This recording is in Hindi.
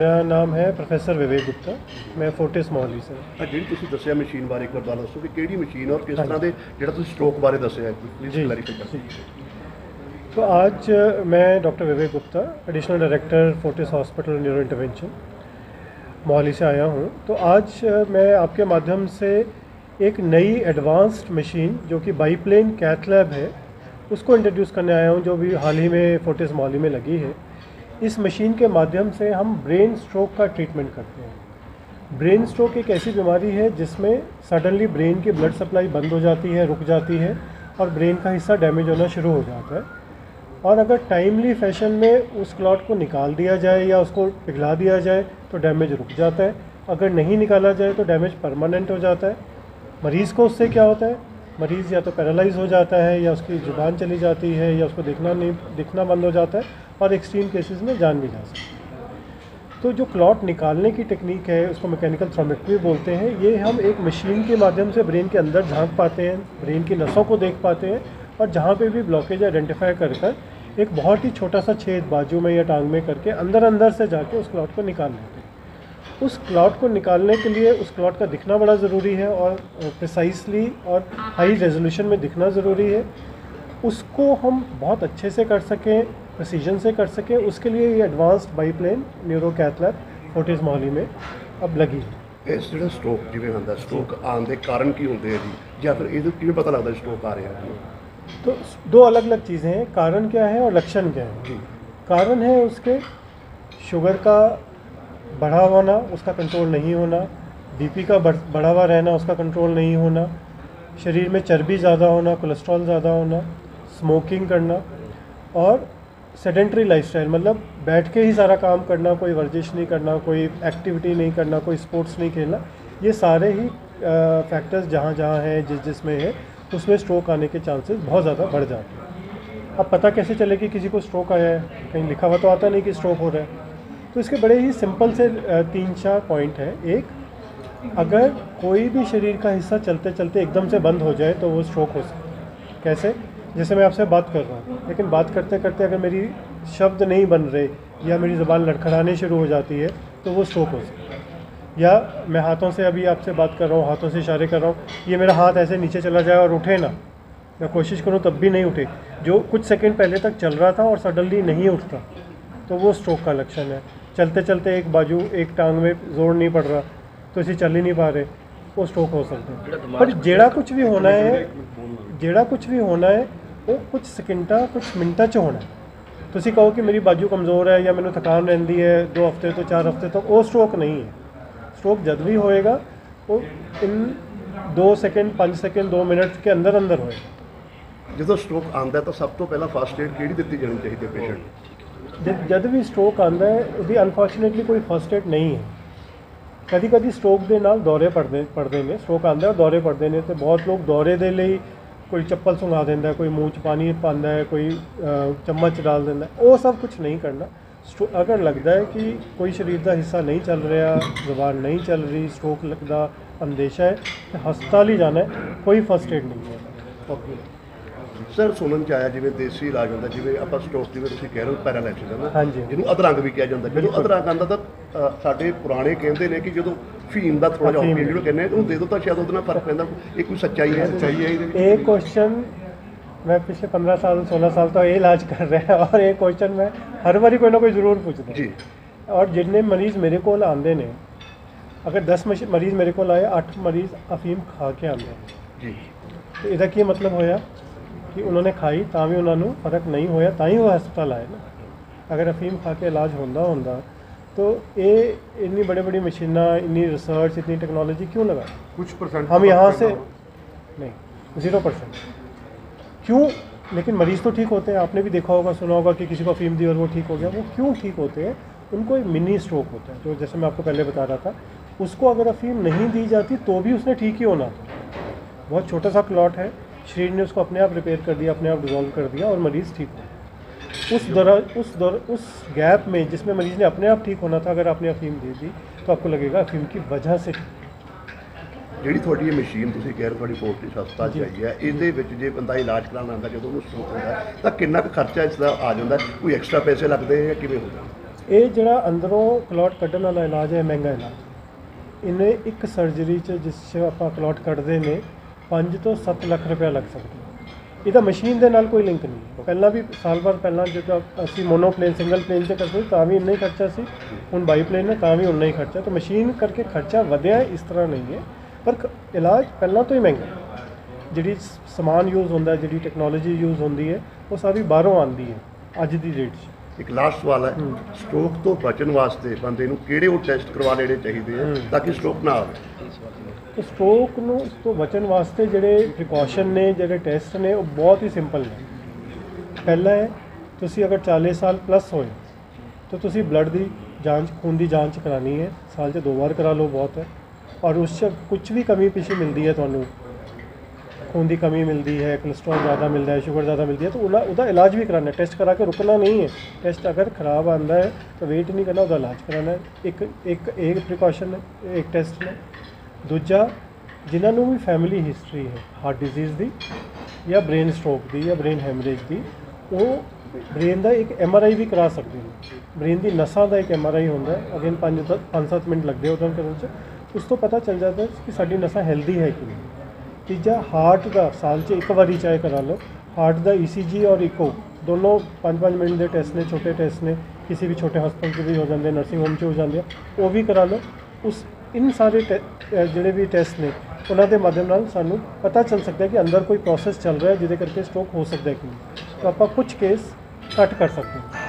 मेरा नाम है प्रोफेसर विवेक गुप्ता। मैं फोर्टिस मोहाली से। जी तुसीं दस्सिया मशीन बारे एक बार दसो कि किहड़ी मशीन और किस तरह के जिहड़ा तुसीं स्ट्रोक बारे दस्सिया प्लीज़ क्लैरिफाई कर। तो आज मैं doctor Vivek Gupta, additional director Fortis hospital neuro intervention Mohali से आया हूँ। तो आज मैं आपके माध्यम से एक नई एडवांस्ड मशीन जो कि बाईप्लेन कैथ लैब है उसको इंट्रोड्यूस करने आया हूँ, जो भी हाल ही में फोर्टिस मोहाली में लगी है। इस मशीन के माध्यम से हम ब्रेन स्ट्रोक का ट्रीटमेंट करते हैं। ब्रेन स्ट्रोक एक ऐसी बीमारी है जिसमें सडनली ब्रेन की ब्लड सप्लाई बंद हो जाती है, रुक जाती है और ब्रेन का हिस्सा डैमेज होना शुरू हो जाता है। और अगर टाइमली फैशन में उस क्लॉट को निकाल दिया जाए या उसको पिघला दिया जाए तो डैमेज रुक जाता है। अगर नहीं निकाला जाए तो डैमेज परमानेंट हो जाता है। मरीज़ को उससे क्या होता है, मरीज़ या तो पैरालाइज हो जाता है या उसकी ज़ुबान चली जाती है या उसको दिखना बंद हो जाता है और एक्सट्रीम केसेस में जान भी जा सकती है। तो जो क्लॉट निकालने की टेक्निक है उसको मैकेनिकल थ्रोम्बेक्टमी बोलते हैं। ये हम एक मशीन के माध्यम से ब्रेन के अंदर झांक पाते हैं, ब्रेन की नसों को देख पाते हैं और जहाँ पे भी ब्लॉकेज आइडेंटिफाई कर एक बहुत ही छोटा सा छेद बाजू में या टांग में करके अंदर से जाके उस क्लॉट को निकाल लेते हैं। उस क्लॉट को निकालने के लिए उस क्लॉट का दिखना बड़ा ज़रूरी है और प्रिसाइसली और हाई रेजोल्यूशन में दिखना ज़रूरी है। उसको हम बहुत अच्छे से कर सकें, प्रिसीजन से कर सकें, उसके लिए ये advanced biplane neuro cath lab Fortis Mohali में अब लगी है। इस जो स्ट्रोक जिवें आंदा स्ट्रोक आने के कारण की होंगे जी या फिर ये किवें पता लगता स्ट्रोक आ रहा है? तो दो अलग अलग चीज़ें हैं, कारण क्या है और लक्षण क्या है। कारण है उसके शुगर का बढ़ा होना, उसका कंट्रोल नहीं होना, बीपी का बढ़ा हुआ रहना, उसका कंट्रोल नहीं होना, शरीर में चर्बी ज़्यादा होना, कोलेस्ट्रॉल ज़्यादा होना, स्मोकिंग करना और सेडेंट्री लाइफस्टाइल, मतलब बैठ के ही सारा काम करना, कोई वर्जिश नहीं करना, कोई एक्टिविटी नहीं करना, कोई स्पोर्ट्स नहीं खेलना। ये सारे ही फैक्टर्स जहाँ जहाँ हैं जिसमें है उसमें स्ट्रोक आने के चांसेस बहुत ज़्यादा बढ़ जाते हैं। अब पता कैसे चले कि किसी को स्ट्रोक आया है? कहीं लिखा हुआ तो आता नहीं कि स्ट्रोक हो रहा है। तो इसके बड़े ही सिंपल से 3-4 पॉइंट हैं। एक, अगर कोई भी शरीर का हिस्सा चलते चलते एकदम से बंद हो जाए तो वो स्ट्रोक हो सकता है। कैसे? जैसे मैं आपसे बात कर रहा हूँ लेकिन बात करते करते अगर मेरी शब्द नहीं बन रहे या मेरी ज़बान लड़खड़ाने शुरू हो जाती है तो वो स्ट्रोक हो सकता है। या मैं हाथों से अभी आपसे बात कर रहा हूँ, हाथों से इशारे कर रहा हूँ, ये मेरा हाथ ऐसे नीचे चला जाए और उठे ना, मैं कोशिश करूँ तब भी नहीं उठे, जो कुछ सेकंड पहले तक चल रहा था और सडनली नहीं उठता, तो वो स्ट्रोक का लक्षण है। चलते चलते एक बाजू एक टांग में जोर नहीं पड़ रहा तो इसे चल ही नहीं पा रहे, वो स्ट्रोक हो सकता है। पर जेड़ा कुछ भी होना है वो कुछ सेकंडा कुछ मिनटा च होना है। तुसी कहो कि मेरी बाजू कमज़ोर है या मैंने थकान रहिंदी है 2 हफ्ते तो 4 हफ्ते तक, वो स्ट्रोक नहीं है। स्ट्रोक जब भी होएगा वो इन 2 सेकंड 5 सेकंड 2 मिनट के अंदर होएगा। जो स्ट्रोक आता तो सब तो पहला फस्ट एड किहड़ी दित्ती जानी चाहिए पेशेंट? जब भी स्ट्रोक आता है ਉਹਦੀ अनफॉर्चुनेटली कोई फस्ट एड नहीं है। कभी कभी स्ट्रोक ਦੇ ਨਾਲ ਦੌਰੇ ਪੜਦੇ ਨੇ, स्ट्रोक आंदा और दौरे पड़ते हैं तो बहुत लोग दौरे ਦੇ ਲਈ कोई चप्पल सुंघा देंदा, कोई मूँह च पानी पांदा है, कोई चम्मच डाल देंदा, वो सब कुछ नहीं करना। अगर लगता है कि कोई शरीर का हिस्सा नहीं चल रहा, ज़बान नहीं चल रही, स्ट्रोक लगता अंदेशा है तो हस्पताल ही जाना है, कोई फस्ट एड नहीं है। ओके सर, सुनन च आया जिवें देसी इलाज होंदा, जिवें आपां स्ट्रोक जिवें तुसीं कह रहे हो पैरालिसिस है ना, हाँ जी, जिहनूं अधरंग भी कहा जाता। जो अधरंग आंदा तो साडे पुराने कहंदे ने कि जो फीम का थोड़ा जिहा ओपीएड जिहनूं कहने ਉਹਨੂੰ दे दो तो शायद ਉਹਦੇ ਨਾਲ फर्क पैंदा। ये कोई सच्चाई है? एक क्वेश्चन मैं पिछले 15 साल 16 साल तो ये इलाज कर रहा है और एक क्वेश्चन मैं हर बारी कोई ना कोई ज़रूर पूछता जी। और जितने मरीज़ मेरे को आते हैं, अगर 10 मरीज़ मेरे को आए, 8 मरीज़ अफीम खा के आते हैं जी। तो इसका की मतलब होया कि उन्होंने खाई तो भी उन्होंने फर्क नहीं होया, तां ही वो हस्पताल आए ना। अगर अफीम खा के इलाज होंदा तो ये इन्नी बड़ी मशीना, इन्नी रिसर्च, इतनी टेक्नोलॉजी क्यों लगा? कुछ परसेंट हम यहाँ से नहीं, 0%। क्यों? लेकिन मरीज़ तो ठीक होते हैं। आपने भी देखा होगा, सुना होगा कि किसी को अफीम दी और वो ठीक हो गया। वो क्यों ठीक होते हैं? उनको एक मिनी स्ट्रोक होता है, जो जैसे मैं आपको पहले बता रहा था। उसको अगर अफीम नहीं दी जाती तो भी उसने ठीक ही होना था। बहुत छोटा सा क्लॉट है, शरीर ने उसको अपने आप रिपेयर कर दिया, अपने आप डिजोल्व कर दिया और मरीज़ ठीक हो। उस गैप में जिसमें मरीज़ ने अपने आप ठीक होना था, अगर आपने अफीम दे दी तो आपको लगेगा अफीम की वजह से। ਜਿਹੜੀ ਤੁਹਾਡੀ ਇਹ ਮਸ਼ੀਨ ਤੁਸੀਂ ਕਹਿ ਰਹੇ ਤੁਹਾਡੀ ਫੋਰਟਿਸ ਹਸਪਤਾਲ 'ਚ ਆਈ ਹੈ, ਇਹਦੇ ਵਿੱਚ ਜੇ ਬੰਦਾ ਇਲਾਜ ਕਰਾਉਣ ਆਉਂਦਾ ਜਦੋਂ ਉਹਨੂੰ ਸਟ੍ਰੋਕ ਹੁੰਦਾ ਤਾਂ ਕਿੰਨਾ ਕੁ ਖਰਚਾ ਇਸ ਦਾ ਆ ਜਾਂਦਾ? ਕੋਈ ਐਕਸਟਰਾ ਪੈਸੇ ਲੱਗਦੇ ਜਾਂ ਕਿਵੇਂ ਹੁੰਦਾ? ਇਹ ਜਿਹੜਾ ਅੰਦਰੋਂ ਕਲੌਟ ਕੱਢਣ ਵਾਲਾ ਇਲਾਜ ਹੈ ਮਹਿੰਗਾ ਇਲਾਜ। ਇਹਨੇ ਇੱਕ ਸਰਜਰੀ 'ਚ ਜਿਸ 'ਚ ਆਪਾਂ ਕਲੌਟ ਕੱਢਦੇ ਨੇ 5 ਤੋਂ 7 ਲੱਖ ਰੁਪਇਆ ਲੱਗ ਸਕਦਾ। ਇਹਦਾ ਮਸ਼ੀਨ ਦੇ ਨਾਲ ਕੋਈ ਲਿੰਕ ਨਹੀਂ। ਪਹਿਲਾਂ ਵੀ ਸਾਲ ਭਰ ਪਹਿਲਾਂ ਜਦੋਂ ਅਸੀਂ ਮੋਨੋਪਲੇਨ ਸਿੰਗਲ ਪਲੇਨ 'ਤੇ ਕਰਦੇ ਤਾਂ ਵੀ ਇੰਨਾ ਹੀ ਖਰਚਾ ਸੀ, ਹੁਣ ਬਾਈਪਲੇਨ ਹੈ ਤਾਂ ਵੀ ਉਨਾ ਹੀ ਖਰਚਾ। ਤਾਂ ਮਸ਼ੀਨ ਕਰਕੇ ਖਰਚਾ ਵਧਿਆ ਇਸ ਤਰ੍ਹਾਂ ਨਹੀਂ ਹੈ, ਪਰ ਇਲਾਜ ਪਹਿਲਾਂ ਤੋਂ ਹੀ ਮਹਿੰਗਾ। ਜਿਹੜੀ ਸਮਾਨ ਯੂਜ਼ ਹੁੰਦਾ, ਜਿਹੜੀ ਟੈਕਨੋਲੋਜੀ ਯੂਜ਼ ਹੁੰਦੀ ਹੈ, ਉਹ ਸਾਰੀ ਬਾਹਰੋਂ ਆਉਂਦੀ ਹੈ ਅੱਜ ਦੀ ਡੇਟ 'ਚ। ਇੱਕ ਲਾਸਟ ਸਵਾਲ ਹੈ, ਸਟ੍ਰੋਕ ਤੋਂ ਬਚਣ ਵਾਸਤੇ ਬੰਦੇ ਨੂੰ ਕਿਹੜੇ ਉਹ ਟੈਸਟ ਕਰਵਾ ਲੈਣੇ ਚਾਹੀਦੇ ਆ ਤਾਂ ਕਿ ਸਟ੍ਰੋਕ ਨਾ ਆਵੇ? तो स्ट्रोक ਨੂੰ ਇਸ ਤੋਂ ਬਚਣ ਵਾਸਤੇ ਜਿਹੜੇ ਪ੍ਰੀਕਾਸ਼ਨ ਨੇ, ਜਿਹੜੇ ਟੈਸਟ ਨੇ, ਉਹ ਬਹੁਤ ਹੀ ਸਿੰਪਲ ਨੇ। ਪਹਿਲਾ ਹੈ, ਤੁਸੀਂ ਅਗਰ 40 ਸਾਲ ਪਲੱਸ ਹੋਏ ਤਾਂ ਤੁਸੀਂ ਬਲੱਡ ਦੀ ਜਾਂਚ, ਖੂਨ ਦੀ ਜਾਂਚ ਕਰਾਣੀ ਹੈ। ਸਾਲ 'ਚ 2 ਵਾਰ ਕਰਾ ਲਓ, ਬਹੁਤ ਹੈ। ਔਰ ਉਸ 'ਚ ਕੁਝ ਵੀ ਕਮੀ ਪੇਸ਼ੀ ਮਿਲਦੀ ਹੈ, ਤੁਹਾਨੂੰ खून की कमी मिलती है, कोलेस्ट्रॉल ज़्यादा मिलता है, शुगर ज़्यादा मिलती है, तो उसका इलाज भी कराना है। टेस्ट करा के रुकना नहीं है। टेस्ट अगर ख़राब आता है तो वेट नहीं करना, उसका इलाज कराना है। एक प्रिकॉशन है, एक टेस्ट ने। दूजा, जिन्होंने भी फैमिली हिस्टरी है हार्ट डिजीज़ की या ब्रेन स्ट्रोक की या ब्रेन हैमरेज की, वो ब्रेन का एक MRI भी करा सकते हैं। ब्रेन की नसां का एक MRI होता है। अगेन 5-7 मिनट लगते हैं उधर करने, उस तो पता चल जाता है कि साडी नसां हैल्दी है कि नहीं। तीजा, हार्ट का साल च एक बारी चाहे करा लो। हार्ट का ECG और इको दोनों 5-5 मिनट के टेस्ट ने, छोटे टेस्ट ने, किसी भी छोटे हस्पताल से भी हो जाते, नर्सिंग होम से हो जाते, वो भी करा लो। उस इन सारे जोड़े भी टेस्ट ने, उन्होंने माध्यम नाल सानू पता चल सकता है कि अंदर कोई प्रोसैस चल रहा है जिसके करके स्ट्रोक हो सकता है कि नहीं। तो आप कुछ केस कट कर सकते हैं।